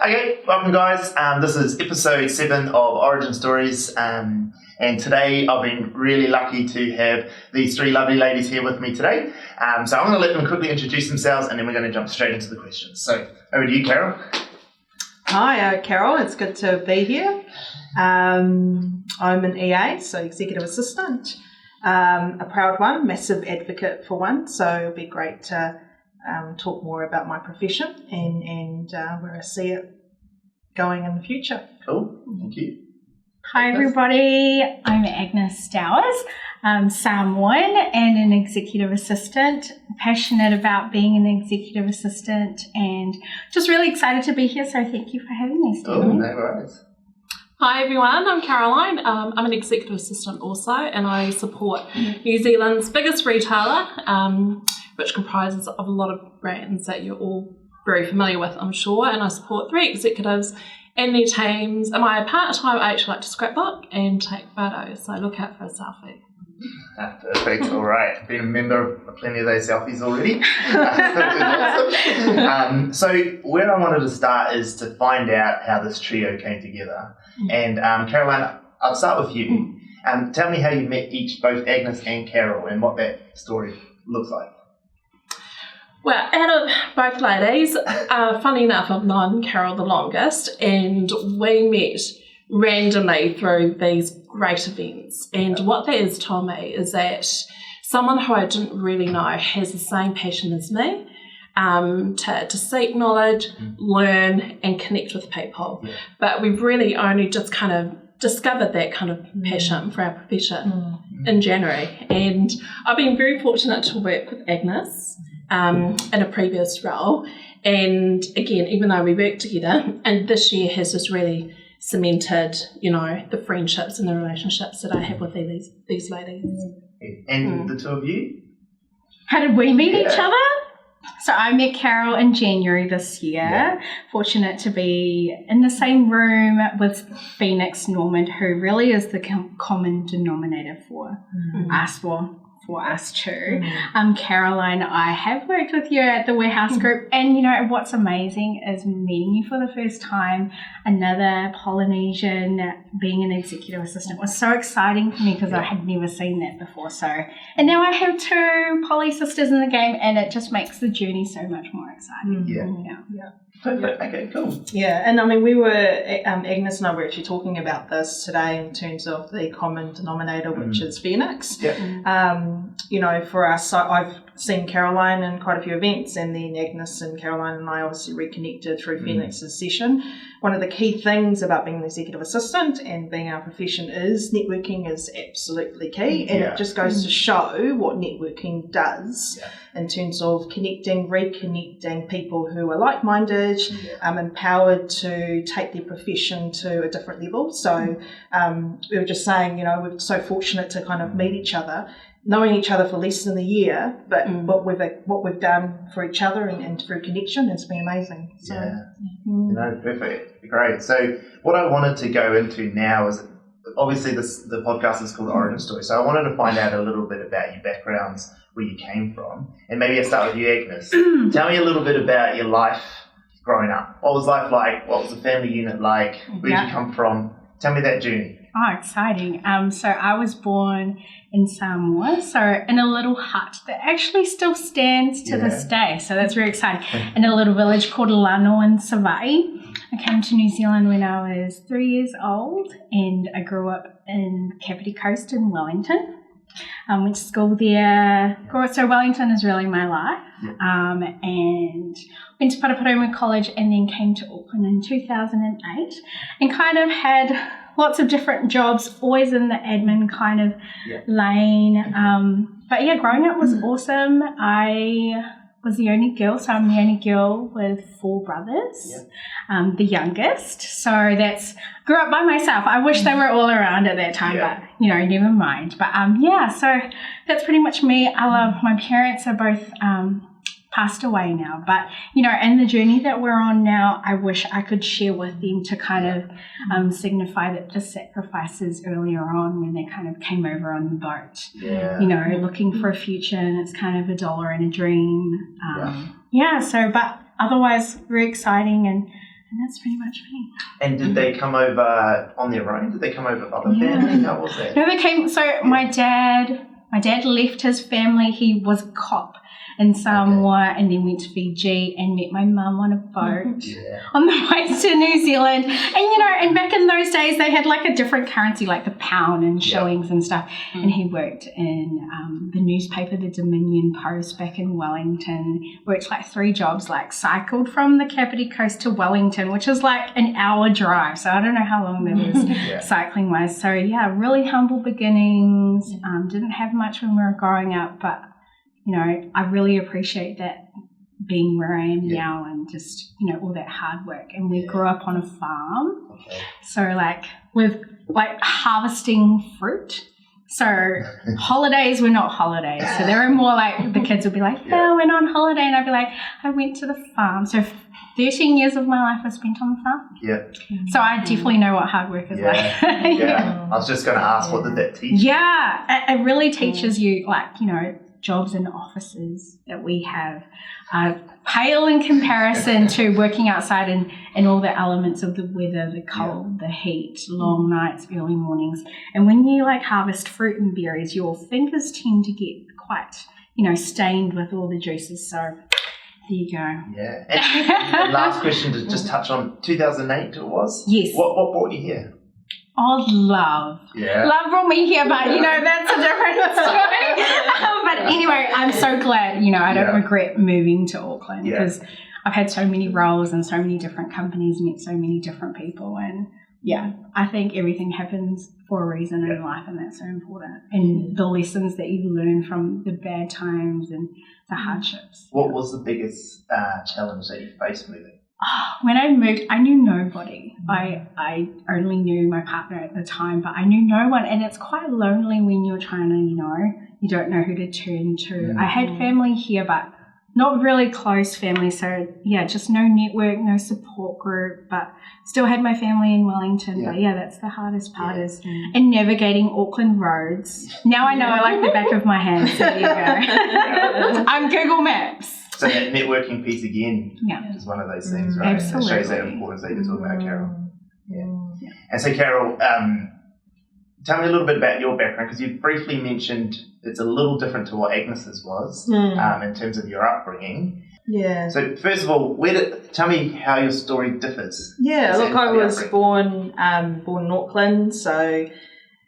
Okay, welcome guys. This is episode 7 of Origin Stories, and today I've been really lucky to have these 3 lovely ladies here with me today. So I'm going to let them quickly introduce themselves, and then we're going to jump straight into the questions. So over to you, Carol. Hi, Carol. It's good to be here. I'm an EA, so Executive Assistant, a proud one, massive advocate for one, so it'll be great to talk more about my profession and where I see it going in the future. Cool, thank you. Hi everybody, I'm Agness Stowers. I'm Samoan and an executive assistant, passionate about being an executive assistant and just really excited to be here, so thank you for having me, Stephen. Oh, no worries. Hi everyone, I'm Caroline. I'm an executive assistant also, and I support New Zealand's biggest retailer, which comprises of a lot of brands that you're all very familiar with, I'm sure, and I support 3 executives and their teams. And my part-time, I actually like to scrapbook and take photos, so look out for a selfie. Perfect, all right. Been a member of plenty of those selfies already. Awesome. So where I wanted to start is to find out how this trio came together. And Caroline, I'll start with you. Tell me how you met both Agness and Carol, and what that story looks like. Well, out of both ladies, funny enough, I've known Carol the longest, and we met randomly through these great events. And what that has told me is that someone who I didn't really know has the same passion as me, to seek knowledge, learn and connect with people. Yeah. But we've really only just kind of discovered that kind of passion for our profession in January. And I've been very fortunate to work with Agness in a previous role. And again, even though we worked together, and this year has just really cemented, the friendships and the relationships that I have with these ladies. And the two of you? How did we meet each other? So I met Carol in January this year. Yeah. Fortunate to be in the same room with Phoenix Normand, who really is the common denominator for us too. Caroline, I have worked with you at the warehouse group, and what's amazing is meeting you for the first time, another Polynesian, being an executive assistant was so exciting for me because I had never seen that before. And now I have 2 Poly sisters in the game, and it just makes the journey so much more exciting. Yeah. Perfect. Okay, cool. Yeah, and I mean, we were, Agness and I were actually talking about this today in terms of the common denominator, which is Phoenix. Yeah. For us, I've seen Caroline in quite a few events, and then Agness and Caroline and I obviously reconnected through Phoenix's session. One of the key things about being an executive assistant and being our profession is networking is absolutely key, and it just goes to show what networking does in terms of reconnecting people who are like-minded, empowered to take their profession to a different level. So we were just saying, we're so fortunate to kind of meet each other, knowing each other for less than a year, but what we've done for each other and through connection has been amazing. So, perfect. Great. So what I wanted to go into now is, obviously the podcast is called Origin Story, so I wanted to find out a little bit about your backgrounds, where you came from, and maybe I'll start with you, Agness. Tell me a little bit about your life growing up. What was life like? What was the family unit like? Where did you come from? Tell me that journey. Oh, exciting. So I was born in Samoa, so in a little hut that actually still stands to this day. So that's very exciting. In a little village called Lano in Sauvai. I came to New Zealand when I was 3 years old, and I grew up in Kapiti Coast in Wellington. Went to school there. So Wellington is really my life. And went to Paraparaumu College, and then came to Auckland in 2008 and kind of had lots of different jobs, always in the admin kind of lane. But growing up was awesome. I was the only girl, so I'm the only girl with 4 brothers, the youngest. So grew up by myself. I wish they were all around at that time, but, never mind. But, so that's pretty much me. I love, my parents are both passed away now, but and the journey that we're on now, I wish I could share with them to kind of signify that the sacrifices earlier on when they kind of came over on the boat, looking for a future, and it's kind of a dollar and a dream. But otherwise very exciting, and And that's pretty much me. And did they come over on their own? Did they come over with other family? How was that? No, they came. So my dad left his family. He was a cop in Samoa and then went to Fiji and met my mum on a boat on the way to New Zealand. And, and back in those days, they had like a different currency, like the pound and shillings and stuff. And he worked in the newspaper, the Dominion Post back in Wellington, worked like 3 jobs, like cycled from the Kapiti Coast to Wellington, which is like an hour drive. So I don't know how long that is cycling wise. So yeah, really humble beginnings. Didn't have much when we were growing up, but I really appreciate that being where I am now and just, all that hard work. And we grew up on a farm. Okay. So like with like harvesting fruit. So holidays were not holidays. So they were more like the kids would be like, I went on holiday. And I'd be like, I went to the farm. So 13 years of my life I spent on the farm. Yeah. So I definitely know what hard work is like. I was just going to ask, what did that teach you? Yeah. It really teaches you like, jobs in offices that we have pale in comparison to working outside and all the elements of the weather, the cold, the heat, long nights, early mornings. And when you like harvest fruit and berries, your fingers tend to get quite, stained with all the juices. So there you go. Yeah. And last question to just touch on 2008 it was? Yes. What brought you here? Oh, love. Yeah. Love brought me here, but, that's a different story. But anyway, I'm so glad, I don't regret moving to Auckland because I've had so many roles and so many different companies, met so many different people. And, I think everything happens for a reason in life, and that's so important. And the lessons that you learn from the bad times and the hardships. What was the biggest challenge that you faced moving? When I moved, I knew nobody. I only knew my partner at the time, but I knew no one. And it's quite lonely when you're trying to, you don't know who to turn to. I had family here, but not really close family. So, just no network, no support group, but still had my family in Wellington. Yeah. But, that's the hardest part is and navigating Auckland roads. Now I know I like the back of my hand, so there you go. I'm Google Maps. So that networking piece again is one of those things, right? Absolutely. It shows that importance that you're talking about, Carol. Yeah. And so, Carol, tell me a little bit about your background, because you briefly mentioned it's a little different to what Agnes's was in terms of your upbringing. Yeah. So first of all, tell me how your story differs. Yeah, look, I was born in Auckland, so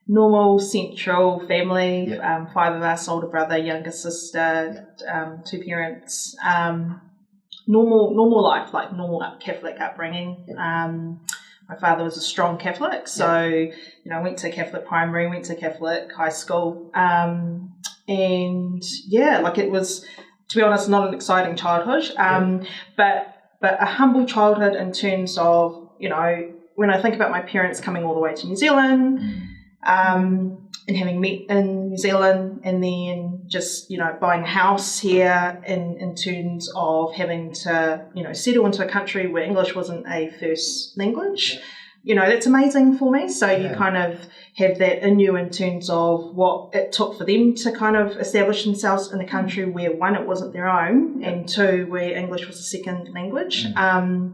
normal central family, 5 of us, older brother, younger sister, 2 parents, normal life, like normal Catholic upbringing. My father was a strong Catholic, so I went to Catholic primary, went to Catholic high school, and it was, to be honest, not an exciting childhood, but a humble childhood in terms of, when I think about my parents coming all the way to New Zealand, and having met in New Zealand, and then just, buying a house here in terms of having to, settle into a country where English wasn't a first language. That's amazing for me. So you kind of have that in you in terms of what it took for them to kind of establish themselves in a country where, 1, it wasn't their own, and 2, where English was a second language. And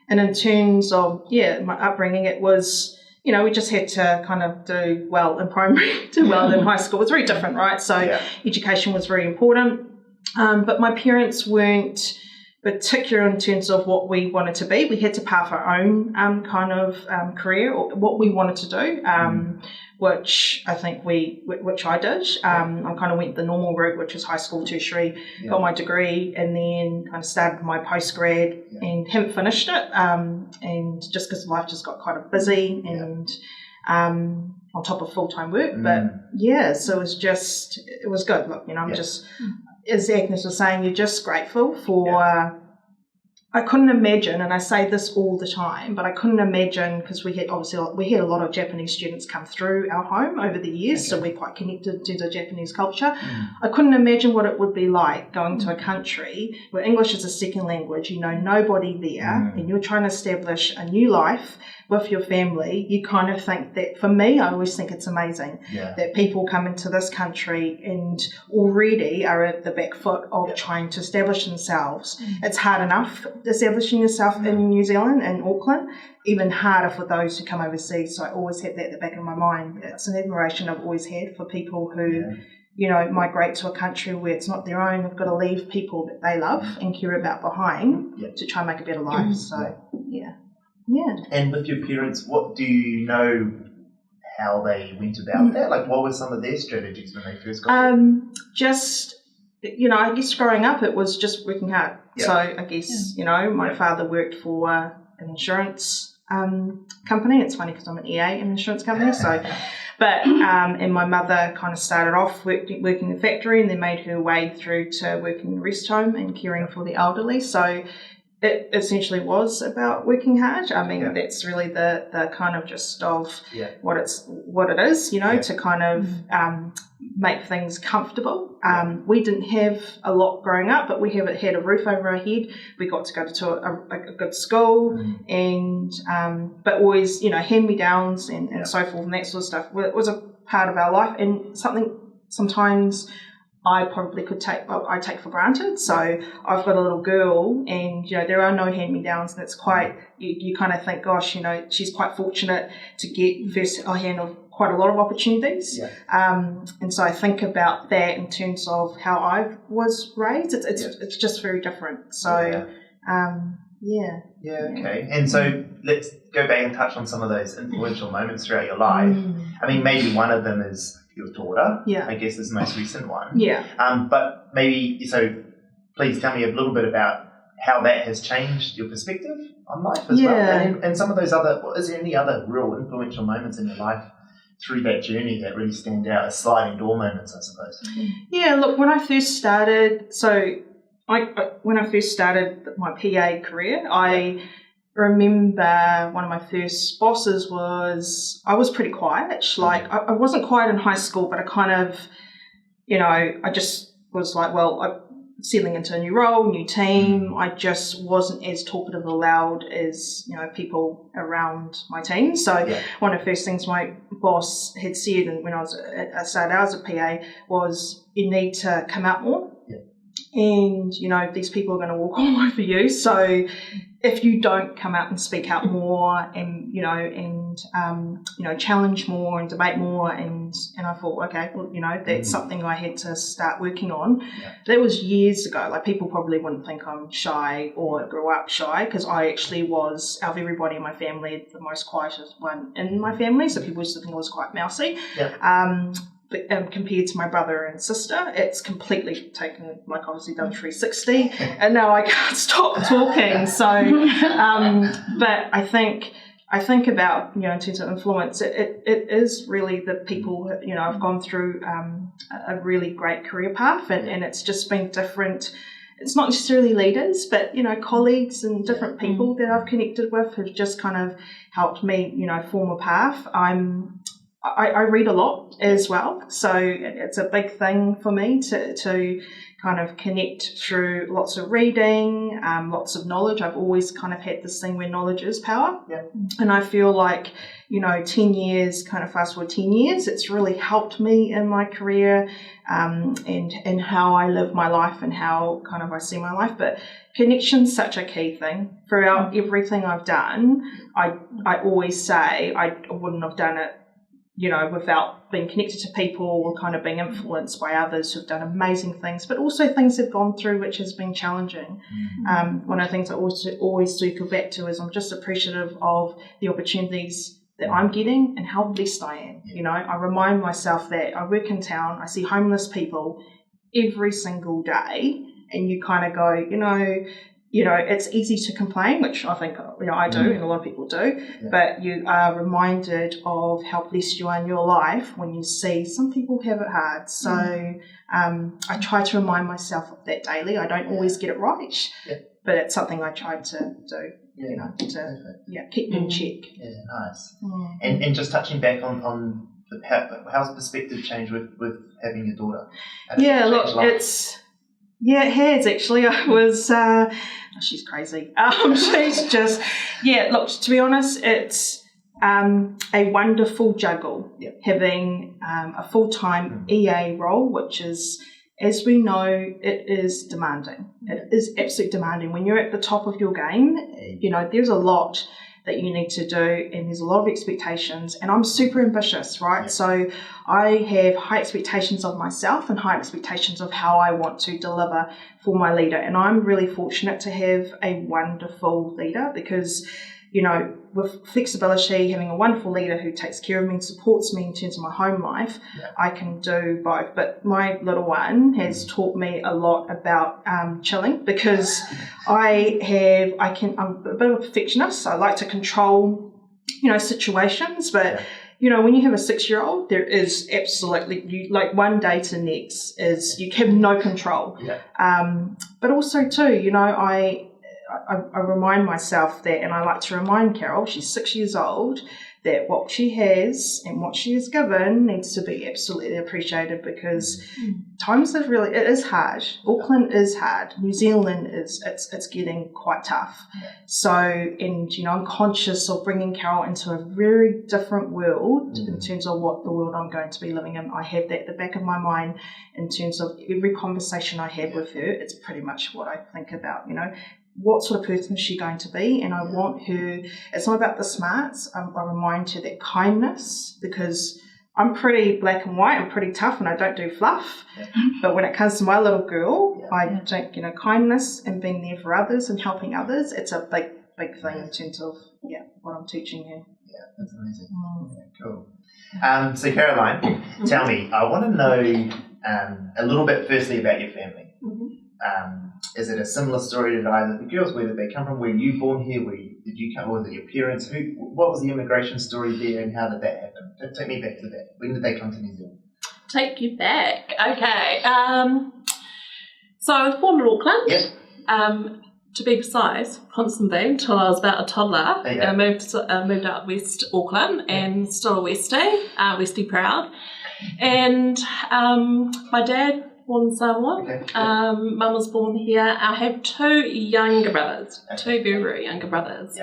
in terms of, my upbringing, it was, we just had to kind of do well in primary, do well in high school. It was very different, right? So education was very important. But my parents weren't particular in terms of what we wanted to be. We had to path our own kind of career, or what we wanted to do, which I think which I did. I kind of went the normal route, which was high school, tertiary, got my degree, and then kind of started my postgrad and haven't finished it. And just because life just got kind of busy and on top of full-time work. But so it was good. Look, I'm just, as Agness was saying, you're just grateful for, I couldn't imagine, and I say this all the time, but I couldn't imagine, because we had a lot of Japanese students come through our home over the years, so we're quite connected to the Japanese culture. I couldn't imagine what it would be like going to a country where English is a second language, nobody there, and you're trying to establish a new life with your family. You kind of think that, for me, I always think it's amazing that people come into this country and already are at the back foot of trying to establish themselves. It's hard enough establishing yourself in New Zealand, in Auckland, even harder for those who come overseas. So I always had that at the back of my mind. It's an admiration I've always had for people who, migrate to a country where it's not their own. They've got to leave people that they love and care about behind to try and make a better life. So, yeah. And with your parents, what do you know how they went about that? Like, what were some of their strategies when they first got there? Just, I guess growing up, it was just working hard. Yeah. So I guess, my father worked for an insurance company. It's funny because I'm an EA in an insurance company. So, and my mother kind of started off working in the factory and then made her way through to working in a rest home and caring for the elderly. So it essentially was about working hard. I mean, that's really the kind of gist of what it is, to kind of make things comfortable. We didn't have a lot growing up, but we had a roof over our head. We got to go to a good school, and but always, hand-me-downs and so forth and that sort of stuff. It was a part of our life, and something sometimes I probably I take for granted. So I've got a little girl, and there are no hand-me-downs, and it's quite, you kind of think, gosh, she's quite fortunate to get first hand of quite a lot of opportunities. And so I think about that in terms of how I was raised. It's just very different. So okay. And so let's go back and touch on some of those influential moments throughout your life. I mean, maybe one of them is your daughter, I guess is the most recent one. But maybe, so please tell me a little bit about how that has changed your perspective on life as well. And some of those is there any other real influential moments in your life through that journey that really stand out as sliding door moments, I suppose? Yeah, look, when I first started, when I first started my PA career, I remember one of my first bosses I was pretty quiet. Like, I wasn't quiet in high school, but I kind of, I just was like, well, I'm settling into a new role, new team. I just wasn't as talkative or loud as, people around my team. So one of the first things my boss had said, and when I started out as a PA, was you need to come out more. And, these people are going to walk all over you. So if you don't come out and speak out more and, challenge more and debate more, and I thought, okay, well, that's something I had to start working on. That was years ago. Like, people probably wouldn't think I'm shy or grew up shy, because I actually was, out of everybody in my family, the most quietest one in my family. So people used to think I was quite mousy. But compared to my brother and sister, it's completely taken, like, obviously done 360, and now I can't stop talking. So, but I think about, in terms of influence, it is really the people, I've gone through a really great career path, and it's just been different. It's not necessarily leaders, but, colleagues and different people that I've connected with have just kind of helped me, form a path. I read a lot as well, so it's a big thing for me to kind of connect through lots of reading, lots of knowledge. I've always kind of had this thing where knowledge is power, and I feel like, 10 years, kind of fast forward 10 years, it's really helped me in my career, and how I live my life and how kind of I see my life. But connection's such a key thing throughout everything I've done. I always say I wouldn't have done it, without being connected to people or kind of being influenced by others who've done amazing things, but also things they've gone through which has been challenging. One of the things I always circle back to is I'm just appreciative of the opportunities that I'm getting and how blessed I am. I remind myself that I work in town, I see homeless people every single day, and you kind of go, it's easy to complain, which I think, I do, and a lot of people do, but you are reminded of how blessed you are in your life when you see some people have it hard. So I try to remind myself of that daily. I don't always get it right, but it's something I try to do, to keep in check. Yeah, nice. And just touching back on how's perspective changed with having your daughter? It has actually. I was, she's crazy. She's just, look, to be honest, it's a wonderful juggle having a full-time EA role, which is as we know, it is demanding. It is absolutely demanding. When you're at the top of your game, there's a lot that you need to do, and there's a lot of expectations, and I'm super ambitious, right? Yeah. So I have high expectations of myself and high expectations of how I want to deliver for my leader, and I'm really fortunate to have a wonderful leader because, with flexibility, having a wonderful leader who takes care of me and supports me in terms of my home life, I can do both. But my little one has taught me a lot about chilling because I'm a bit of a perfectionist. I like to control, situations, but when you have a 6-year-old, there is absolutely, one day to next is you have no control. But also too, I remind myself that, and I like to remind Carol, she's 6 years old, that what she has and what she is given needs to be absolutely appreciated because times it is hard. Auckland is hard. New Zealand it's getting quite tough. So, and I'm conscious of bringing Carol into a very different world in terms of what the world I'm going to be living in. I have that at the back of my mind in terms of every conversation I have with her. It's pretty much what I think about, what sort of person is she going to be? And I want her, it's not about the smarts. I remind her that kindness, because I'm pretty black and white, I'm pretty tough and I don't do fluff. But when it comes to my little girl, I think, kindness and being there for others and helping others, it's a big, big thing in terms of, what I'm teaching her. Yeah, that's amazing. Cool. So Caroline, tell me, I want to know a little bit firstly about your family. Is it a similar story to either the girls? Where did they come from? Were you born here? Did you come? Was it your parents? What was the immigration story there, and how did that happen? Take me back to that. When did they come to New Zealand? Take you back. Okay. So I was born in Auckland. Yes. To be precise, Constantine, until I was about a toddler. I moved out west Auckland and still a Westie, Westie proud. And my dad born in Samoa. Mum was born here. I have 2 younger brothers, 2 very, very younger brothers.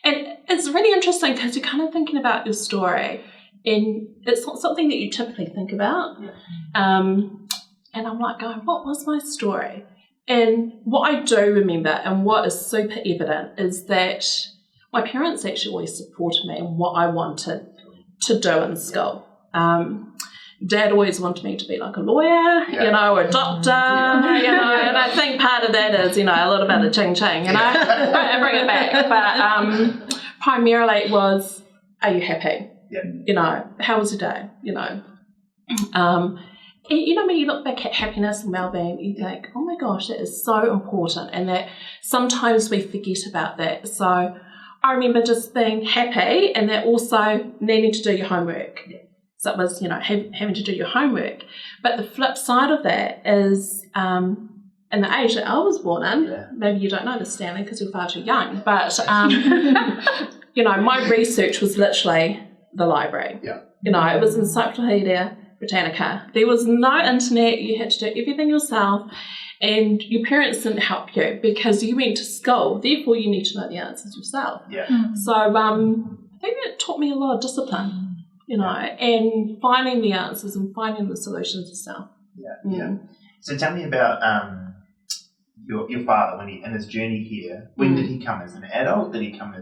And it's really interesting because you're kind of thinking about your story and it's not something that you typically think about. And I'm like going, what was my story? And what I do remember and what is super evident is that my parents actually always supported me in what I wanted to do in school. Dad always wanted me to be like a lawyer, a doctor, and I think part of that is, a little bit of ching-ching, I bring it back. But primarily it was, are you happy? How was your day? And, when you look back at happiness and well-being, you think, oh my gosh, that is so important, and that sometimes we forget about that. So I remember just being happy and that also needing to do your homework. So it was, having to do your homework. But the flip side of that is, in the age that I was born in, maybe you don't know this, Stanley, because you're far too young, but, my research was literally the library. It was Encyclopedia Britannica. There was no internet. You had to do everything yourself, and your parents didn't help you because you went to school. Therefore, you need to know the answers yourself. So I think it taught me a lot of discipline. And finding the answers and finding the solutions yourself. So tell me about your father in his journey here. When did he come as an adult? Did he come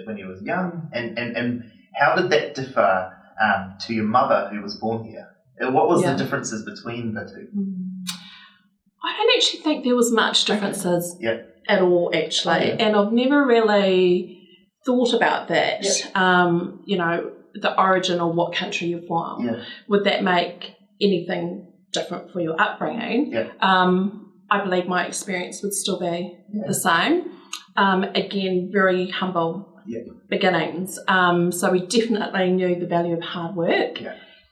when he was young? And how did that differ to your mother who was born here? What was the differences between the two? I don't actually think there was much differences at all, actually. And I've never really thought about that. The origin or what country you're from, would that make anything different for your upbringing? I believe my experience would still be the same. Again, very humble beginnings. So we definitely knew the value of hard work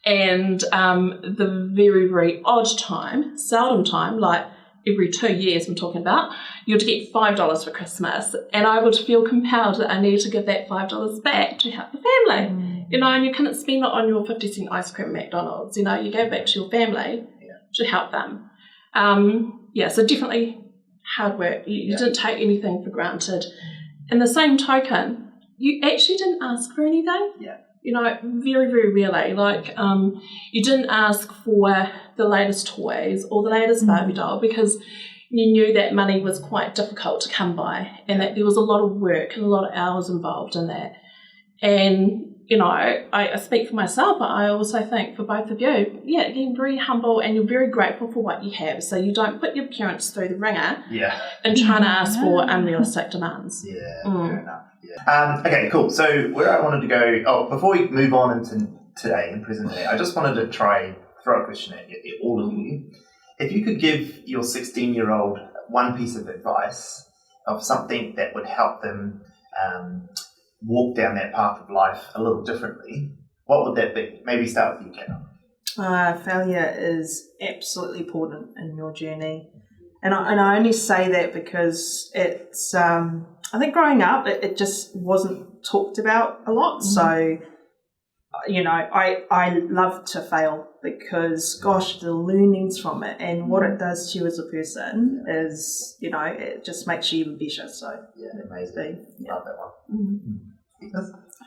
and the very, very odd time, seldom time, like every 2 years I'm talking about, you'd get $5 for Christmas, and I would feel compelled that I needed to give that $5 back to help the family. And you couldn't spend it on your 50-cent ice cream at McDonald's. You gave back to your family to help them. So definitely hard work. You didn't take anything for granted. In the same token, you actually didn't ask for anything. very, very rarely. Like, you didn't ask for the latest toys or the latest Barbie doll because you knew that money was quite difficult to come by and that there was a lot of work and a lot of hours involved in that. And, I speak for myself, but I also think for both of you, getting very humble and you're very grateful for what you have. So you don't put your parents through the ringer and trying to ask for unrealistic demands. Yeah, fair enough. Yeah. Okay, cool. So where I wanted to go, before we move on into today and present day, I just wanted to throw a question at all of you. If you could give your 16-year-old one piece of advice of something that would help them walk down that path of life a little differently, what would that be? Maybe start with you, Caroline. Failure is absolutely important in your journey. And I only say that because it's, I think growing up, it just wasn't talked about a lot. So, I love to fail because, gosh, the learnings from it and what it does to you as a person is, it just makes you even better. So, amazing. Love that one.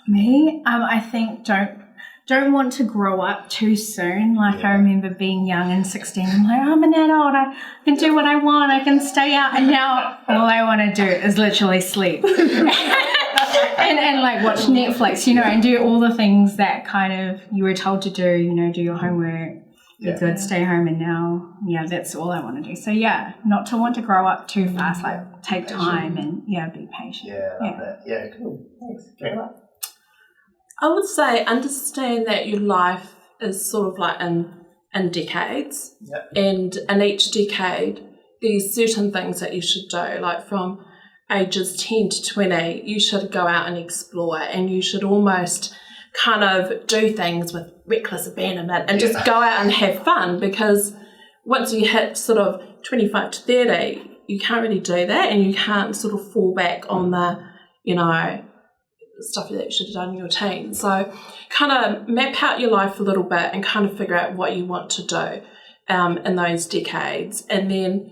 Me, I think don't want to grow up too soon. Like I remember being young and 16, I'm like, I'm an adult, I can do what I want, I can stay out, and now all I want to do is literally sleep and like watch Netflix, and do all the things that kind of you were told to do, do your homework, be good, stay home, and now, that's all I want to do. So not to want to grow up too fast, like take time and be patient. Yeah, I love that. Yeah, cool. Thanks. Caroline? I would say understand that your life is sort of like in decades, and in each decade there's certain things that you should do. Like from ages 10 to 20, you should go out and explore, and you should almost kind of do things with reckless abandonment and just go out and have fun, because once you hit sort of 25 to 30, you can't really do that, and you can't sort of fall back on the, stuff that you should have done in your teens. So kind of map out your life a little bit and kind of figure out what you want to do in those decades, and then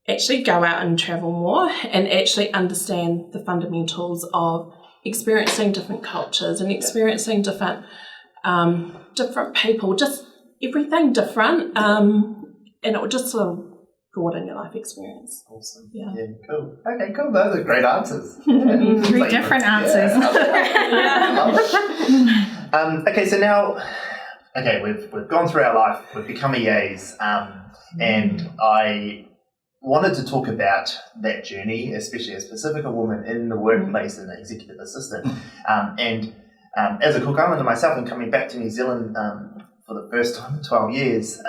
actually go out and travel more and actually understand the fundamentals of experiencing different cultures and experiencing different people, just everything different, and it will just sort of broaden your life experience. Awesome. Yeah, cool. Okay, cool. Those are great answers. Three different answers. Okay, so now, we've gone through our life, we've become EAs, and I wanted to talk about that journey, especially as Pacifica woman in the workplace and executive assistant. And as a Cook Islander myself, and coming back to New Zealand for the first time in 12 years,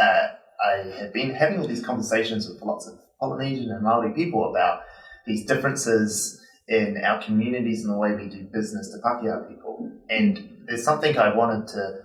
I have been having all these conversations with lots of Polynesian and Māori people about these differences in our communities and the way we do business to Pākehā people. And there's something I wanted to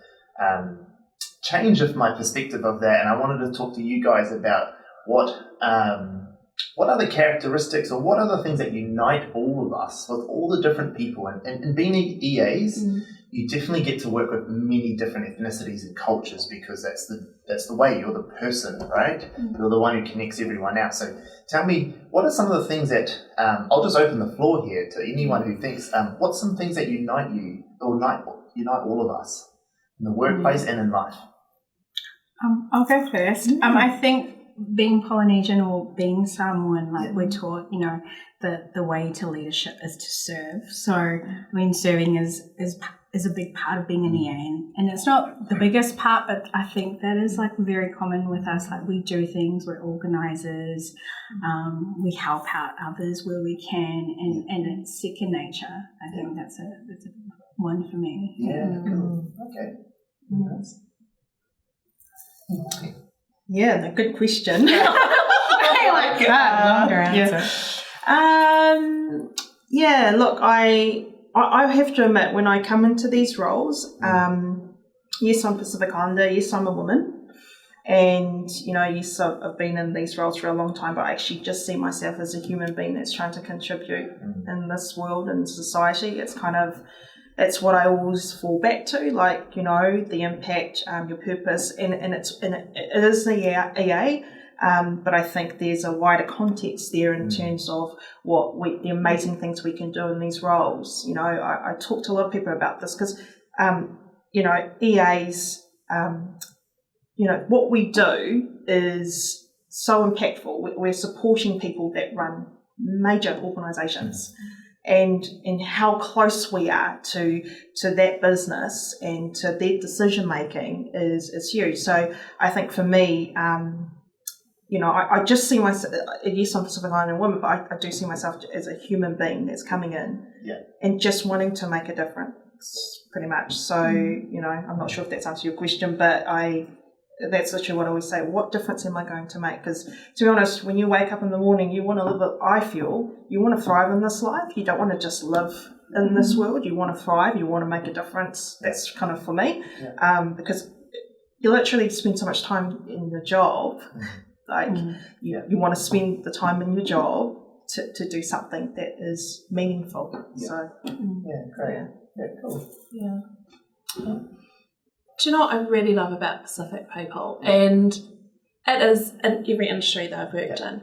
change of my perspective of that, and I wanted to talk to you guys about what are the characteristics or what are the things that unite all of us with all the different people. And being EAs, you definitely get to work with many different ethnicities and cultures, because that's the way you're the person, right? You're the one who connects everyone out. So tell me, what are some of the things that I'll just open the floor here to anyone who thinks, what's some things that unite you or unite all of us in the workplace and in life? I'll go first. I think being Polynesian or being Samoan, we're taught, the way to leadership is to serve. So, serving is a big part of being an EA, and it's not the biggest part, but I think that is very common with us. We do things, we're organisers, we help out others where we can, and it's second nature. I think that's a one for me. Yeah, cool. Okay. Nice. Yeah, good question. I like that. Longer answer. Look, I have to admit, when I come into these roles, yes, I'm Pacific Islander, yes, I'm a woman, and, yes, I've been in these roles for a long time, but I actually just see myself as a human being that's trying to contribute in this world and society. It's what I always fall back to, the impact, your purpose, and it is the EA, but I think there's a wider context there in terms of the amazing things we can do in these roles. I talk to a lot of people about this because EAs, what we do is so impactful. We're supporting people that run major organisations, and how close we are to that business and to their decision making is huge. So I think for me, I just see myself, yes, I'm Pacific Islander woman, but I do see myself as a human being that's coming in and just wanting to make a difference, pretty much. So, I'm not sure if that's answered your question, but that's literally what I always say. What difference am I going to make? Because, to be honest, when you wake up in the morning, you want to live it, I feel, you want to thrive in this life. You don't want to just live in this world. You want to thrive. You want to make a difference. That's kind of for me. Because you literally spend so much time in your job. You want to spend the time in your job to do something that is meaningful. So Great. Yeah, cool. Do you know what I really love about Pacific people? And it is in every industry that I've worked in.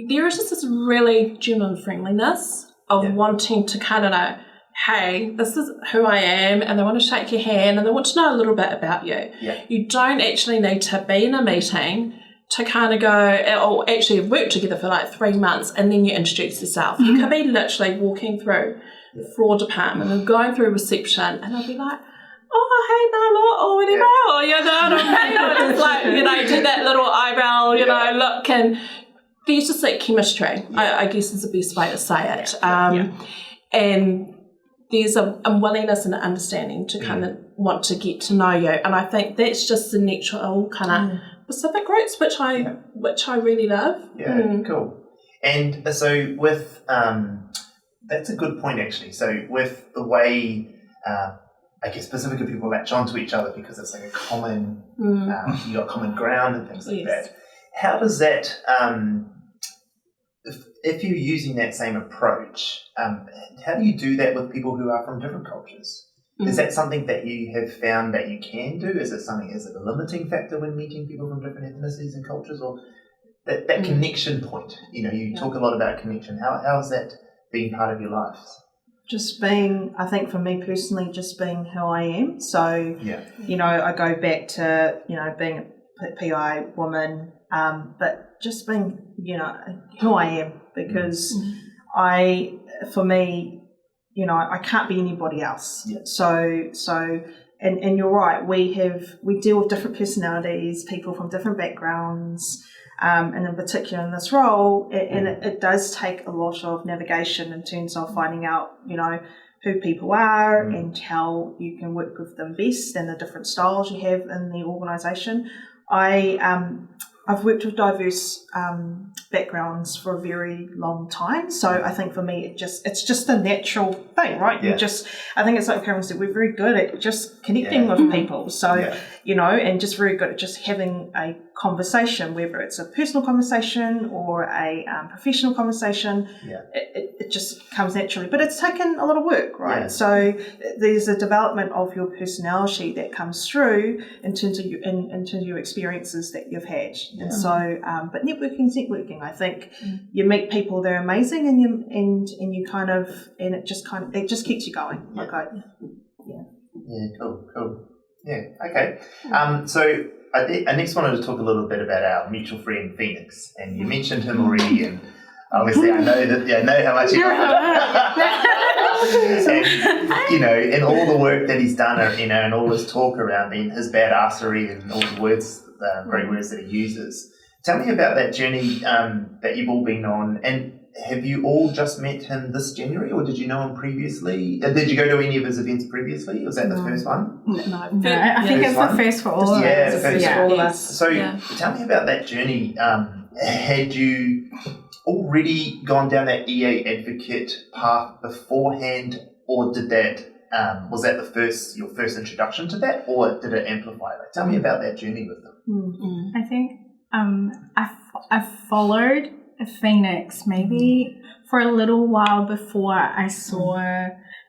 There is just this really genuine friendliness of wanting to kind of know, hey, this is who I am, and they want to shake your hand and they want to know a little bit about you. You don't actually need to be in a meeting to kind of go, or actually work together for like 3 months and then you introduce yourself. You could be literally walking through the floor department and going through reception and they'll be like, oh, hey, Marlo, or whatever, just like, do that little eyebrow, look, and there's just like chemistry, I guess is the best way to say it. And there's a willingness and an understanding to kind of want to get to know you, and I think that's just the natural kind of Pacific roots, which I really love. Cool. And so with, that's a good point actually, so with the way, I guess Pacifica people latch onto each other because it's like a common, you got common ground and things like that. How does that, if you're using that same approach, how do you do that with people who are from different cultures? Is that something that you have found that you can do? Is it a limiting factor when meeting people from different ethnicities and cultures, or that connection point? You talk a lot about connection. How has that been part of your life? Just being, I think for me personally, just being who I am. So, I go back to, being a PI woman, but just being, who I am, because for me, I can't be anybody else. So, and you're right, we deal with different personalities, people from different backgrounds, and in particular in this role, it does take a lot of navigation in terms of finding out, who people are and how you can work with them best and the different styles you have in the organisation. I've worked with diverse backgrounds for a very long time, so I think for me it's just a natural thing, right? I think it's like Caroline said, we're very good at just connecting with people, so and just very good at just having a conversation, whether it's a personal conversation or a professional conversation. It just comes naturally, but it's taken a lot of work, right? So there's a development of your personality that comes through in terms of your experiences that you've had. And so, but networking's networking. I think you meet people, they're amazing, and you kind of, and it just keeps you going. Cool. Yeah, okay. So I next wanted to talk a little bit about our mutual friend Phoenix, and you mentioned him already, and obviously I know how much you and, and all the work that he's done, and all his talk around his badassery and all the words, great words that he uses. Tell me about that journey that you've all been on, and have you all just met him this January, or did you know him previously? Did you go to any of his events previously? Was that the first one? No, I think it's the first for all of us. So tell me about that journey. Had you already gone down that EA advocate path beforehand, or did that was that your first introduction to that, or did it amplify? Tell me about that journey with them. I think I followed Phoenix maybe for a little while before I saw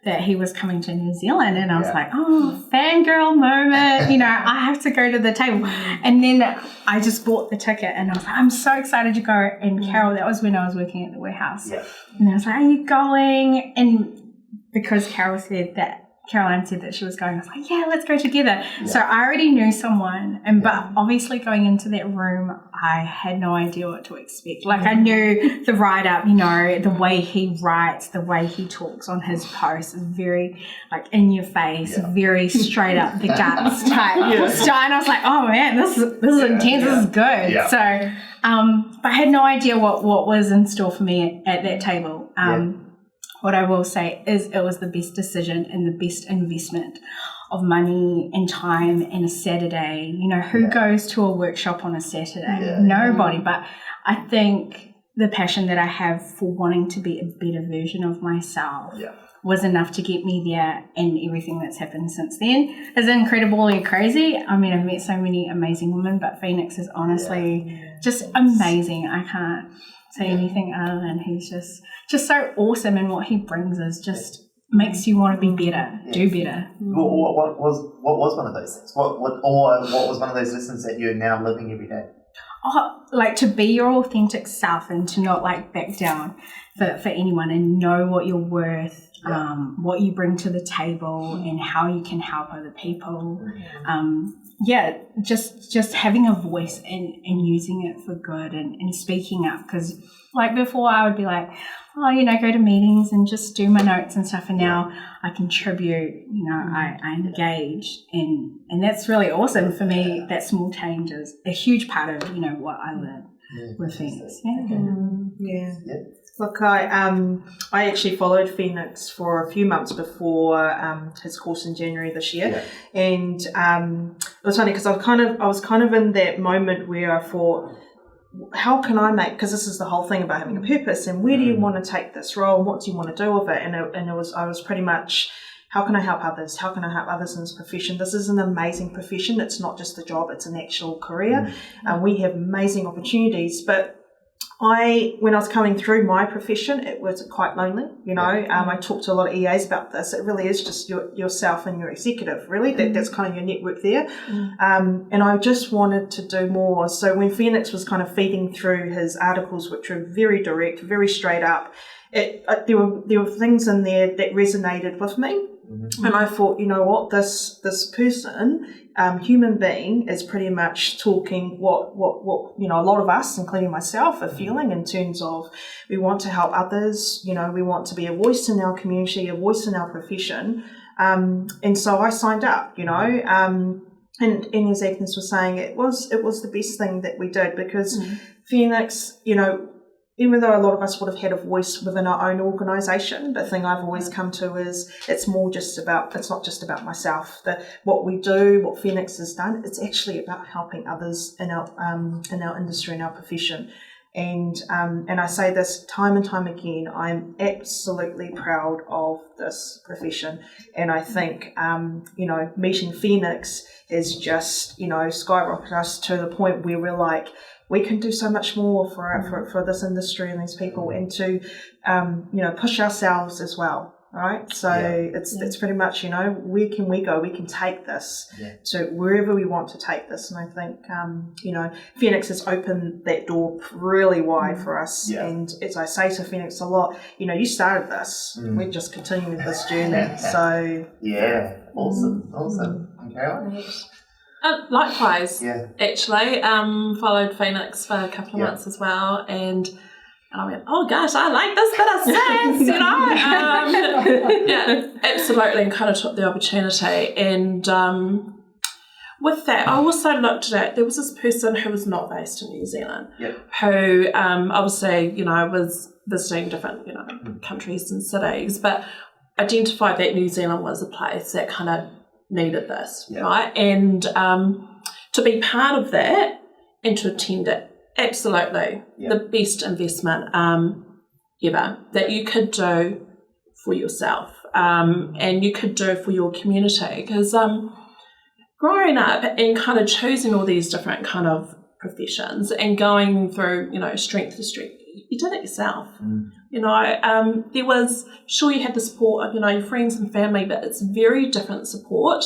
that he was coming to New Zealand, and I was like, oh, fangirl moment, I have to go to the table. And then I just bought the ticket and I was like, I'm so excited to go. And Carol, that was when I was working at the warehouse. And I was like, are you going? And because Carol said that Caroline said that she was going, I was like, yeah, let's go together. Yeah. So I already knew someone, but obviously going into that room, I had no idea what to expect. Like I knew the write-up, the way he writes, the way he talks on his posts is very like in your face, very straight up the guts type style. And I was like, oh man, this is intense, this is good. Yeah. So, but I had no idea what was in store for me at that table. What I will say is it was the best decision and the best investment of money and time and a Saturday. Who goes to a workshop on a Saturday? Nobody. But I think the passion that I have for wanting to be a better version of myself was enough to get me there, and everything that's happened since then is incredibly crazy. I mean, I've met so many amazing women, but Phoenix is honestly just amazing. I can't say anything other than he's just so awesome, and what he brings is just makes you want to be better, do better. What was one of those things? What was one of those lessons that you're now living every day? Like to be your authentic self and to not like back down for anyone, and know what you're worth, what you bring to the table, and how you can help other people. Just having a voice and using it for good and speaking up, because like before I would be like, go to meetings and just do my notes and stuff, and now I contribute, I engage, and that's really awesome for me. That small change is a huge part of what I learned with Phoenix. Look, I actually followed Phoenix for a few months before his course in January this year, and it was funny because I was kind of in that moment where I thought, how can I make, because this is the whole thing about having a purpose, and where do you want to take this role, and what do you want to do with it? And I was pretty much, how can I help others? How can I help others in this profession? This is an amazing profession. It's not just a job; it's an actual career, and we have amazing opportunities. But when I was coming through my profession, it was quite lonely. I talked to a lot of EAs about this. It really is just yourself and your executive, really. That's kind of your network there. And I just wanted to do more. So when Phoenix was kind of feeding through his articles, which were very direct, very straight up, there were things in there that resonated with me. And I thought, this person, human being, is pretty much talking what a lot of us, including myself, are feeling in terms of we want to help others. We want to be a voice in our community, a voice in our profession. And so I signed up. And as Agness was saying, it was the best thing that we did, because Phoenix, even though a lot of us would have had a voice within our own organisation, the thing I've always come to is it's not just about myself. What we do, what Phoenix has done, it's actually about helping others in our industry, in our profession. And I say this time and time again, I'm absolutely proud of this profession. And I think, meeting Phoenix has just, skyrocketed us to the point where we're like, we can do so much more for this industry and these people, and to, push ourselves as well, right? So it's pretty much, where can we go? We can take this to wherever we want to take this. And I think, Phoenix has opened that door really wide for us. Yeah. And as I say to Phoenix a lot, you started this. We're just continuing this journey. So awesome. And Caroline? Likewise, actually, followed Phoenix for a couple of months as well, and I went, oh gosh, I like this bit of sense, absolutely, and kind of took the opportunity. And with that, I also looked at, there was this person who was not based in New Zealand, who obviously, was visiting different, countries and cities, but identified that New Zealand was a place that kind of needed this, right? And to be part of that and to attend it, absolutely the best investment ever that you could do for yourself, and you could do for your community. Because growing up and kind of choosing all these different kind of professions and going through, strength to strength, you did it yourself. There was, sure, you had the support of, your friends and family, but it's very different support.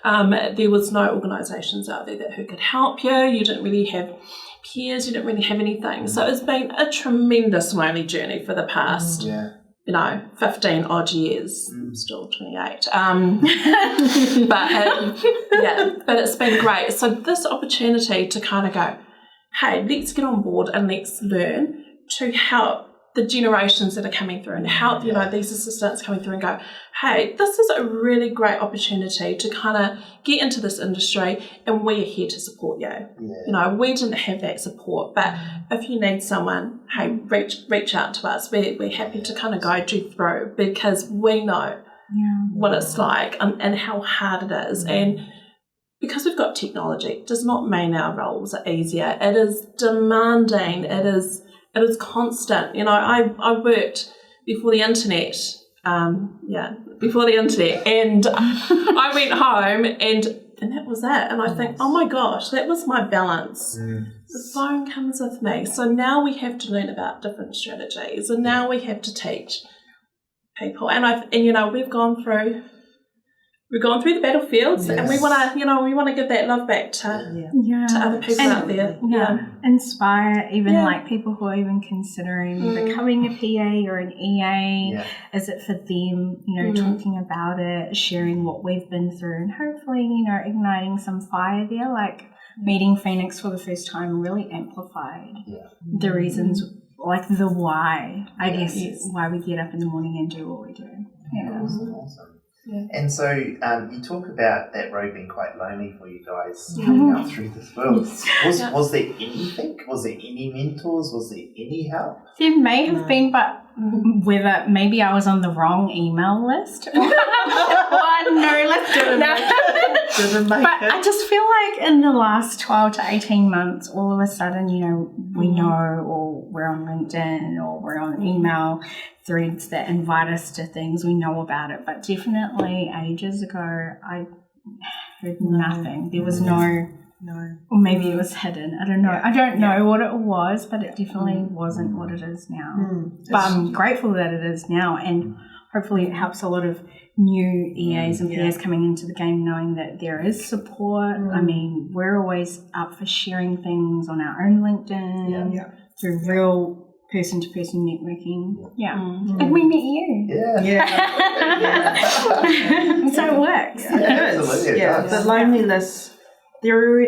There was no organisations out there who could help you. You didn't really have peers. You didn't really have anything. So it's been a tremendous lonely journey for the past 15 odd years. I'm still 28. But it's been great. So this opportunity to kind of go, hey, let's get on board and let's learn to help the generations that are coming through and help, these assistants coming through and go, hey, this is a really great opportunity to kind of get into this industry and we're here to support you. Yeah. We didn't have that support, but if you need someone, hey, reach out to us. We're happy to kind of guide you through because we know what it's like and how hard it is. And because we've got technology, it does not mean our roles are easier. It is demanding. It is constant. I worked before the internet. Before the internet, and I went home, and that was it. And I think, oh my gosh, that was my balance. The phone comes with me. So now we have to learn about different strategies, and now we have to teach people. And we've gone through the battlefields, and we want to give that love back to other people out there. Inspire even people who are even considering becoming a PA or an EA. Is it for them? Talking about it, sharing what we've been through, and hopefully igniting some fire there. Like meeting Phoenix for the first time really amplified the reasons, like the why. I guess why we get up in the morning and do what we do. Awesome. Yeah. And so you talk about that road being quite lonely for you guys coming out through this world. Was there anything? Was there any mentors? Was there any help? There may have been, but whether maybe I was on the wrong email list or no list. Didn't make but it. I just feel like in the last 12 to 18 months, all of a sudden, we know, or we're on LinkedIn or we're on email threads that invite us to things, we know about it. But definitely ages ago, I heard nothing. There was no, or maybe it was hidden. I don't know. I don't know what it was, but it definitely wasn't what it is now. But I'm grateful that it is now, and hopefully it helps a lot of new EAs and PAs coming into the game, knowing that there is support. I mean, we're always up for sharing things on our own LinkedIn through real person-to-person networking. And we met you. So it works. Absolutely, it does. The loneliness, there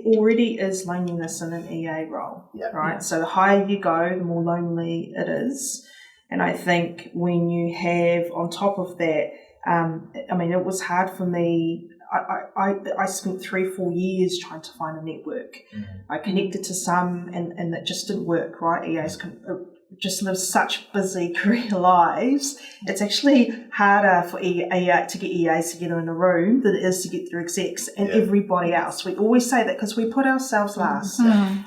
already is loneliness in an EA role, right? So the higher you go, the more lonely it is. And I think when you have, on top of that, it was hard for me. I spent 3-4 years trying to find a network. I connected to some, and that just didn't work, right? EAs just live such busy career lives. It's actually harder for EA to get EAs to get in a room than it is to get their execs and everybody else. We always say that because we put ourselves last.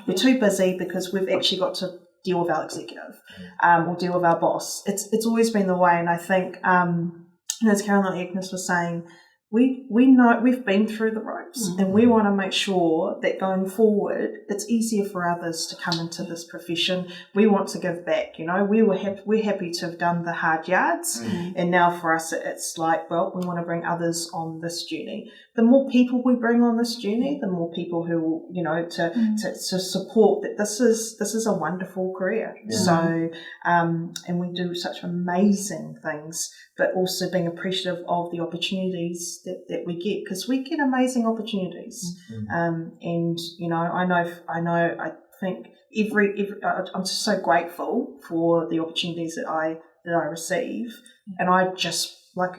We're too busy because we've actually got to deal with our executive or deal with our boss. It's always been the way, and I think as Caroline Agness was saying, we know we've been through the ropes, and we want to make sure that going forward it's easier for others to come into this profession. We want to give back. We're happy to have done the hard yards, and now for us it's like, well, we want to bring others on this journey. The more people we bring on this journey, the more people who will, to support that this is a wonderful career. So and we do such amazing things, but also being appreciative of the opportunities that we get, because we get amazing opportunities. And I think I'm just so grateful for the opportunities that I receive, and I just like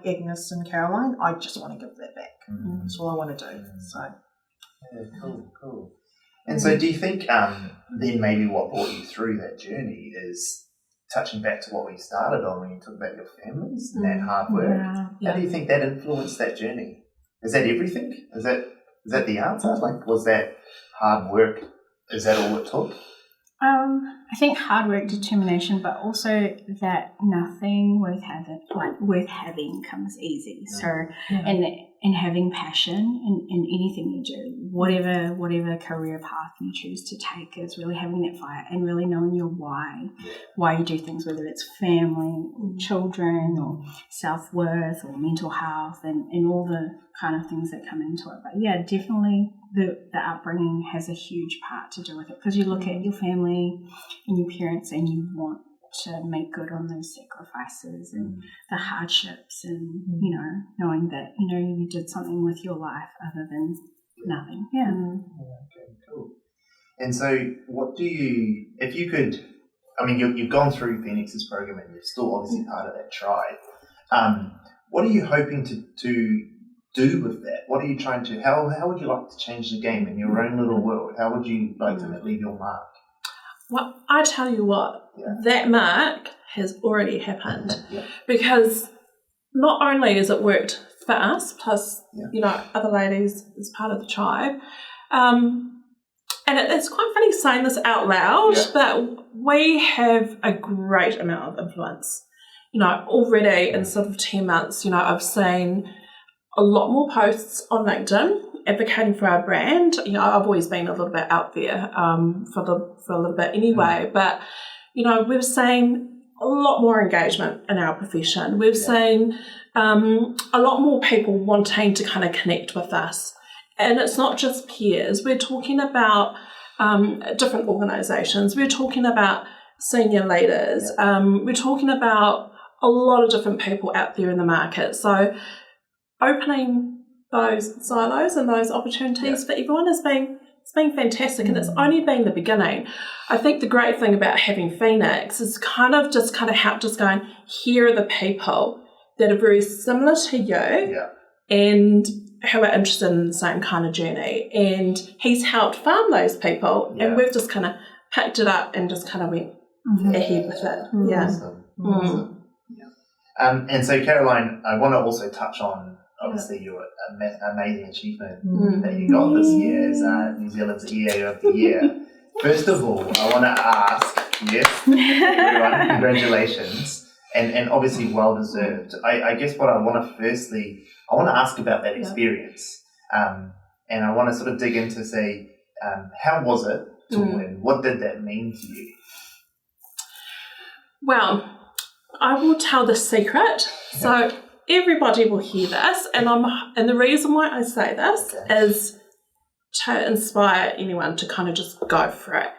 Agness and Caroline, I just want to give that back. That's all I want to do. So cool. And so do you think then maybe what brought you through that journey is touching back to what we started on when you talk about your families and that hard work? How do you think that influenced that journey? Is that everything? Is that the answer? Like, was that hard work, is that all it took? I think hard work, determination, but also that nothing worth having comes easy. So, and having passion in anything you do, whatever career path you choose to take, is really having that fire and really knowing your why you do things, whether it's family, or children, or self-worth, or mental health, and all the kind of things that come into it. But yeah, definitely the upbringing has a huge part to do with it, because you look at your family and your parents and you want to make good on those sacrifices and the hardships, and knowing that you did something with your life other than nothing. Okay, cool. And so, what do you, if you could, I mean, you've gone through Phoenix's program and you're still obviously part of that tribe. What are you hoping to do with that? What are you trying to, how would you like to change the game in your own little world? How would you like to leave your mark? Well, I tell you what, that mark has already happened because not only has it worked for us, plus, other ladies as part of the tribe, and it's quite funny saying this out loud, but we have a great amount of influence. Already in sort of 10 months, I've seen a lot more posts on LinkedIn advocating for our brand. I've always been a little bit out there for a little bit anyway, but we've seen a lot more engagement in our profession. We've seen a lot more people wanting to kind of connect with us, and it's not just peers. We're talking about different organisations. We're talking about senior leaders. We're talking about a lot of different people out there in the market. So opening those silos and those opportunities for everyone has been fantastic, and it's only been the beginning. I think the great thing about having Phoenix is kind of helped us going, here are the people that are very similar to you and who are interested in the same kind of journey, and he's helped farm those people, and we've just kind of picked it up and just kind of went ahead with it. Awesome. And so, Caroline, I want to also touch on obviously your amazing achievement that you got this year as New Zealand's EA of the Year. First of all, I want to ask, everyone, congratulations, and obviously well deserved. I guess what I want to ask about that experience, and I want to sort of dig into say, how was it to win? What did that mean to you? Well, I will tell the secret. So everybody will hear this, and the reason why I say this is to inspire anyone to kind of just go for it.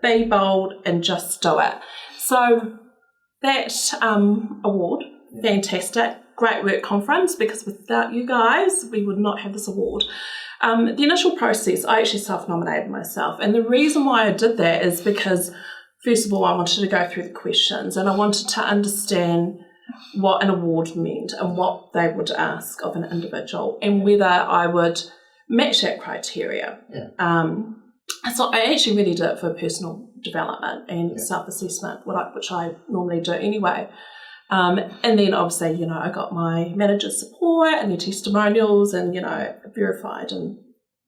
Be bold and just do it. So that award, fantastic, great work conference, because without you guys, we would not have this award. The initial process, I actually self-nominated myself, and the reason why I did that is because, first of all, I wanted to go through the questions, and I wanted to understand what an award meant and what they would ask of an individual, and whether I would match that criteria. So I actually really did it for personal development and self-assessment, which I normally do anyway. And then obviously, I got my manager's support and their testimonials and, verified and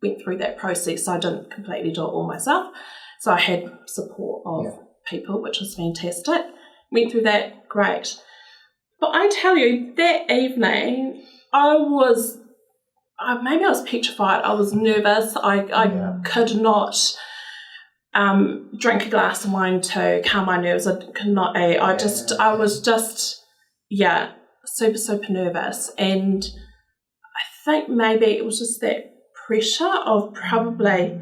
went through that process. So I didn't completely do it all myself. So I had support of people, which was fantastic. Went through that, great. But I tell you, that evening, I was petrified. I was nervous. I could not drink a glass of wine to calm my nerves. I could not eat. I was just super, super nervous. And I think maybe it was just that pressure of probably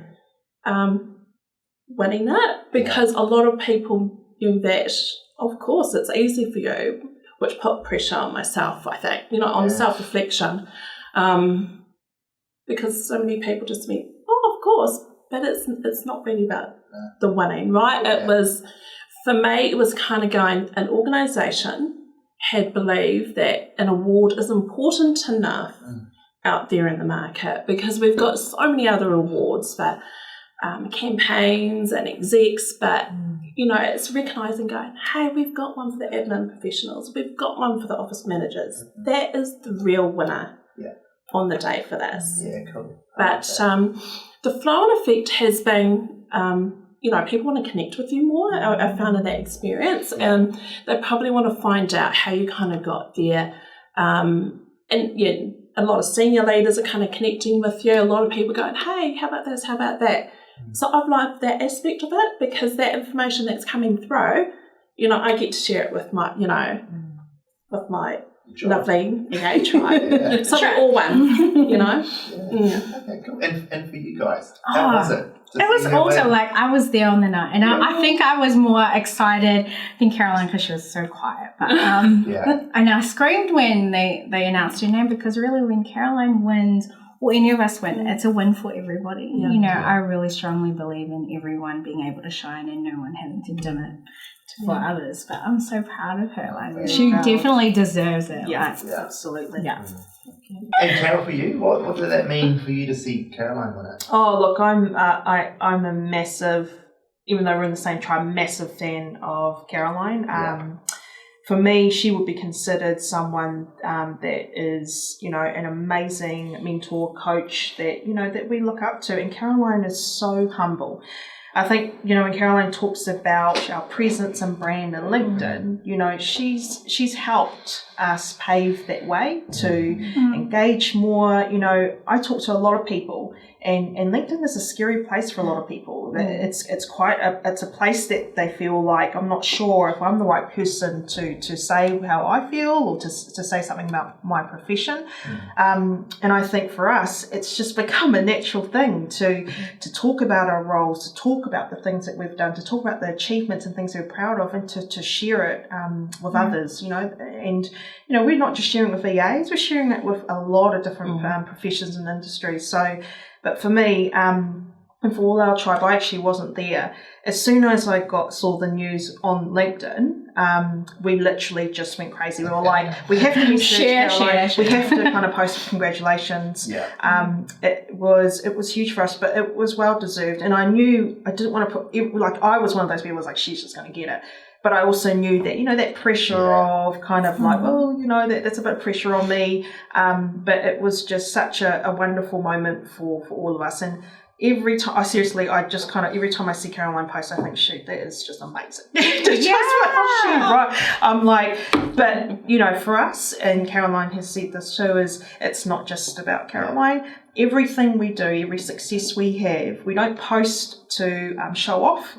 winning it, because a lot of people do that. Of course, it's easy for you, which put pressure on myself, I think, on self-reflection. Because so many people just went, oh, of course, but it's not really about the winning, right? It was, for me, it was kind of going, an organisation had believed that an award is important enough out there in the market, because we've got so many other awards for campaigns and execs, but it's recognising, going, hey, we've got one for the admin professionals, we've got one for the office managers. That is the real winner on the day for this. Cool. But the flow-on effect has been, people want to connect with you more. I found in that experience, and they probably want to find out how you kind of got there. And a lot of senior leaders are kind of connecting with you. A lot of people going, hey, how about this? How about that? So I've liked that aspect of it, because that information that's coming through, I get to share it with my, with my lovely EA tribe. So we're all one, you know. Okay, cool. And for you guys, how was it? It was also like, I was there on the night, and I think I was more excited than Caroline because she was so quiet. But and I screamed when they announced her name, because really when Caroline wins, or any of us win, it's a win for everybody. You know, I really strongly believe in everyone being able to shine and no one having to dim it for others. But I'm so proud of her. Like, she definitely deserves it. Absolutely. Yeah. And Carol, for you, what did that mean for you to see Caroline win it? Oh, look, I'm a massive, even though we're in the same tribe, massive fan of Caroline. For me, she would be considered someone that is, you know, an amazing mentor, coach that, you know, that we look up to. And Caroline is so humble. I think, you know, when Caroline talks about our presence and brand in LinkedIn, you know, she's helped us pave that way to engage more. You know, I talk to a lot of people, and LinkedIn is a scary place for a lot of people. It's a place that they feel like, I'm not sure if I'm the right person to say how I feel, or to say something about my profession. And I think for us, it's just become a natural thing to talk about our roles, to talk about the things that we've done, to talk about the achievements and things we're proud of, and to share it with others, you know. And, you know, we're not just sharing it with EAs, we're sharing it with a lot of different professions and industries. So, but for me, and for all our tribe, I actually wasn't there. As soon as I saw the news on LinkedIn, we literally just went crazy. We were like, we have to share. We have to kind of post congratulations. It was huge for us, but it was well deserved. And I knew I didn't want to put it, like, I was one of those people who was like, she's just going to get it. But I also knew that, you know, that pressure of kind of like, oh, you know, that's a bit of pressure on me. But it was just such a wonderful moment for all of us. And every time, every time I see Caroline post, I think, shoot, that is just amazing. I'm like, but, you know, for us, and Caroline has said this too, is it's not just about Caroline. Everything we do, every success we have, we don't post to show off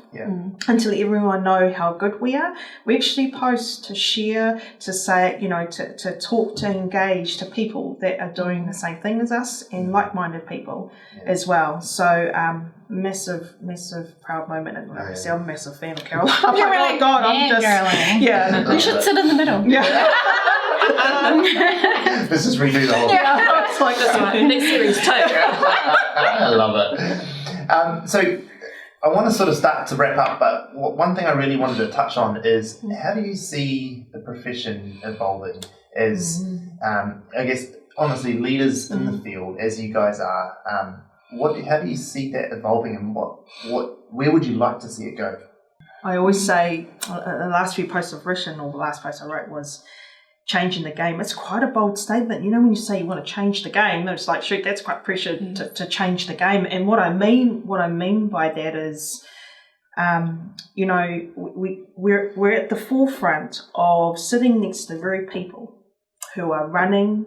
until everyone know how good we are. We actually post to share, to say, you know, to talk, to engage to people that are doing the same thing as us, and like-minded people as well. So massive proud moment. And like I said, I'm a massive fan of Caroline. I'm like, oh God, I'm just you should sit in the middle. This is redo the whole it's like this one. Next series too. I love it. So I want to sort of start to wrap up, but one thing I really wanted to touch on is, how do you see the profession evolving as, I guess, honestly, leaders in the field, as you guys are? How do you see that evolving, and where would you like to see it go? I always say, the last few posts I've written, or the last post I wrote, was changing the game. It's quite a bold statement. You know, when you say you want to change the game, it's like, shoot, that's quite pressure to change the game. And what I mean by that is, you know, we're at the forefront of sitting next to the very people who are running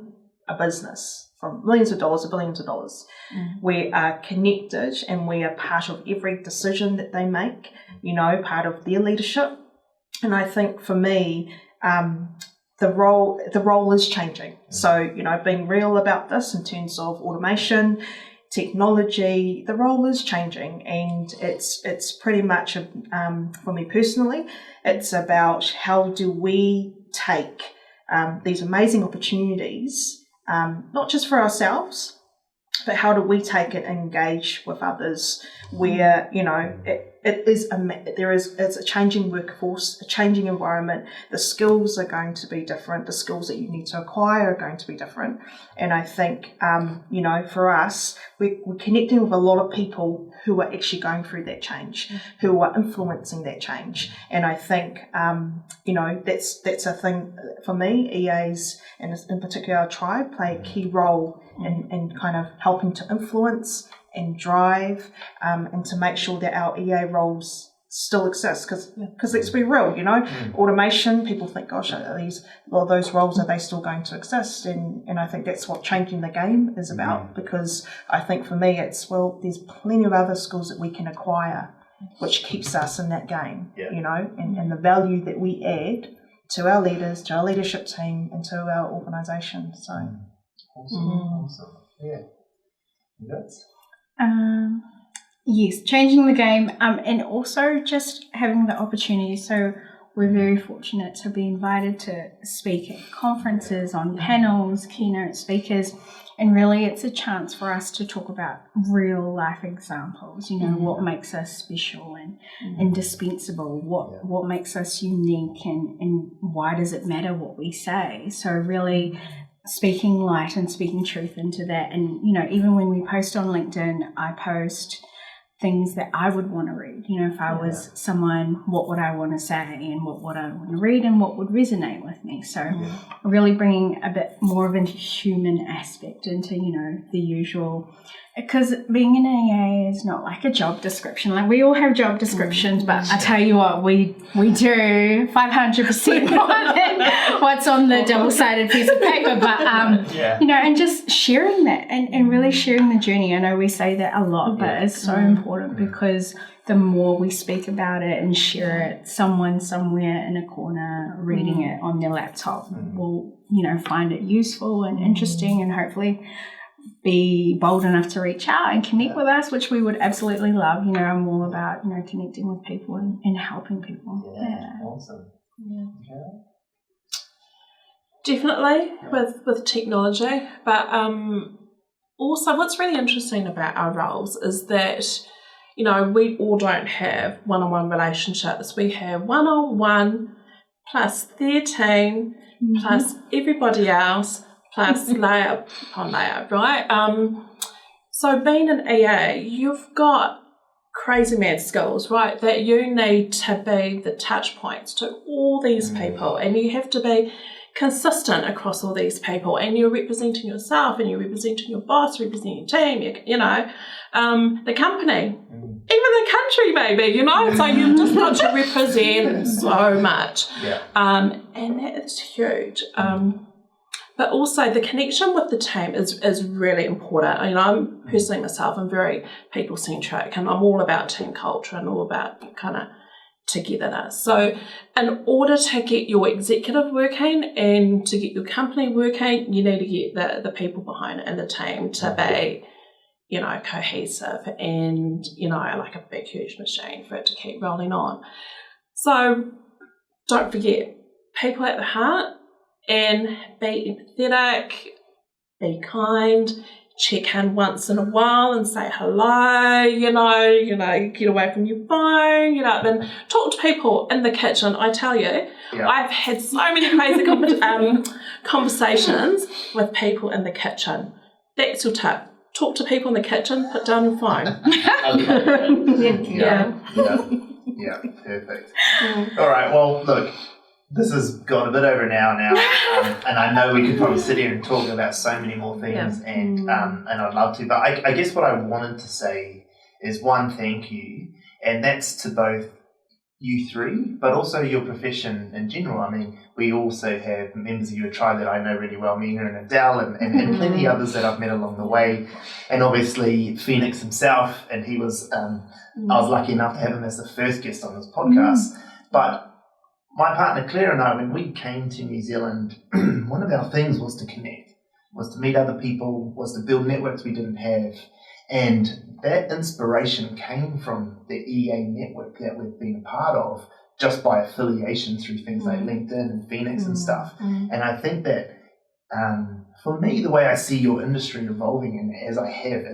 a business from millions of dollars to billions of dollars. We are connected, and we are part of every decision that they make, you know, part of their leadership. And I think for me, the role is changing. So, you know, being real about this in terms of automation, technology, the role is changing, and it's pretty much for me personally, it's about how do we take these amazing opportunities, not just for ourselves, but how do we take it and engage with others where, you know, it's a changing workforce, a changing environment. The skills are going to be different. The skills that you need to acquire are going to be different. And I think, you know, for us, we're connecting with a lot of people who are actually going through that change, who are influencing that change. And I think, you know, that's a thing for me. EAs, and in particular our tribe, play a key role in kind of helping to influence and drive, and to make sure that our EA roles still exist. Because let's be real, you know, automation, people think, gosh, those roles, are they still going to exist? And I think that's what changing the game is about, because I think for me it's, well, there's plenty of other skills that we can acquire which keeps us in that game, you know, and the value that we add to our leaders, to our leadership team, and to our organisation. So, awesome. Yeah. Yes. Yes, changing the game, and also just having the opportunity. So we're very fortunate to be invited to speak at conferences, on panels, keynote speakers, and really it's a chance for us to talk about real life examples, what makes us special and indispensable, what makes us unique, and why does it matter what we say. So really speaking light and speaking truth into that. And, even when we post on LinkedIn, I post things that I would want to read. If I was someone, what would I want to say, and what would I want to read, and what would resonate with me. So really bringing a bit more of a human aspect into, the usual, because being an AA is not like a job description. Like, we all have job descriptions, but I tell you what, we do 500% more than what's on the double-sided piece of paper. But, and just sharing that and really sharing the journey. I know we say that a lot, but it's so important, because the more we speak about it and share it, someone somewhere in a corner reading it on their laptop will, find it useful and interesting, and hopefully be bold enough to reach out and connect with us, which we would absolutely love. I'm all about, connecting with people and helping people. Awesome. Definitely with technology, but also what's really interesting about our roles is that, we all don't have one-on-one relationships. We have one-on-one plus 13 plus everybody else plus layer upon layer, right? So being an EA, you've got crazy mad skills, right, that you need to be the touch points to all these people, and you have to be consistent across all these people, and you're representing yourself, and you're representing your boss, representing your team, the company, even the country maybe, so you've just got to represent so much, and that is huge. But also the connection with the team is really important. I'm personally myself, I'm very people-centric, and I'm all about team culture and all about kind of togetherness. So in order to get your executive working and to get your company working, you need to get the people behind it and the team to be, cohesive and, like a big, huge machine for it to keep rolling on. So don't forget, people at the heart, and be empathetic, be kind, check in once in a while and say hello, get away from your phone, and talk to people in the kitchen. I tell you, I've had so many crazy conversations with people in the kitchen. That's your tip. Talk to people in the kitchen, put down your phone. Yeah, perfect. All right, well, look, this has gone a bit over an hour now, and I know we could probably sit here and talk about so many more things, and I'd love to. But I guess what I wanted to say is, one, thank you, and that's to both you three, but also your profession in general. I mean, we also have members of your tribe that I know really well, Mina and Adele, and plenty others that I've met along the way, and obviously Phoenix himself, and he was, I was lucky enough to have him as the first guest on this podcast, but my partner Claire and I, when we came to New Zealand, one of our things was to connect, was to meet other people, was to build networks we didn't have. And that inspiration came from the EA network that we've been a part of, just by affiliation through things like LinkedIn and Phoenix and stuff. And I think that, for me, the way I see your industry evolving, and as I have,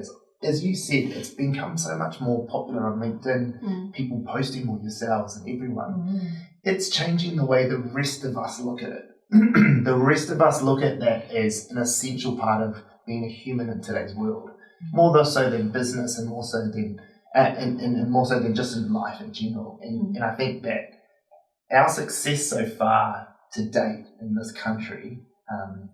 as you said, it's become so much more popular on LinkedIn, people posting more, yourselves and everyone. It's changing the way the rest of us look at it. The rest of us look at that as an essential part of being a human in today's world, more so than business, and more so than and more so than just in life in general. And I think that our success so far to date in this country,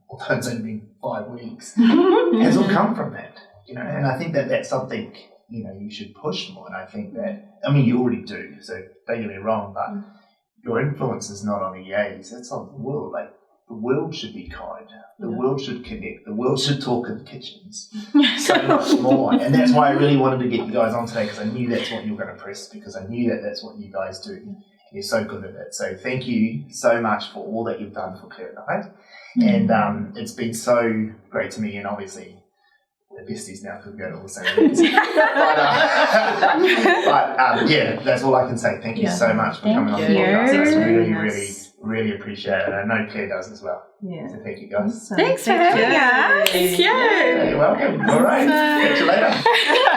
although it's only been 5 weeks, has all come from that. And I think that that's something you should push more. And I think that, I mean, you already do, so don't get me wrong, but your influence is not on EAs, it's on the world. Like, the world should be kind, the world should connect, the world should talk in kitchens so much more. And that's why I really wanted to get you guys on today, because I knew that's what you were going to press, because I knew that that's what you guys do. You're so good at it. So thank you so much for all that you've done for Claire and I. And it's been so great to me, and obviously we're besties now because we go to all the same events. but yeah, that's all I can say. Thank you so much for coming on the podcast. It's really, really appreciate it. I know Claire does as well. Yeah. So thank you, guys. Thanks for having us. Thank you. You're welcome. All right. Catch you later.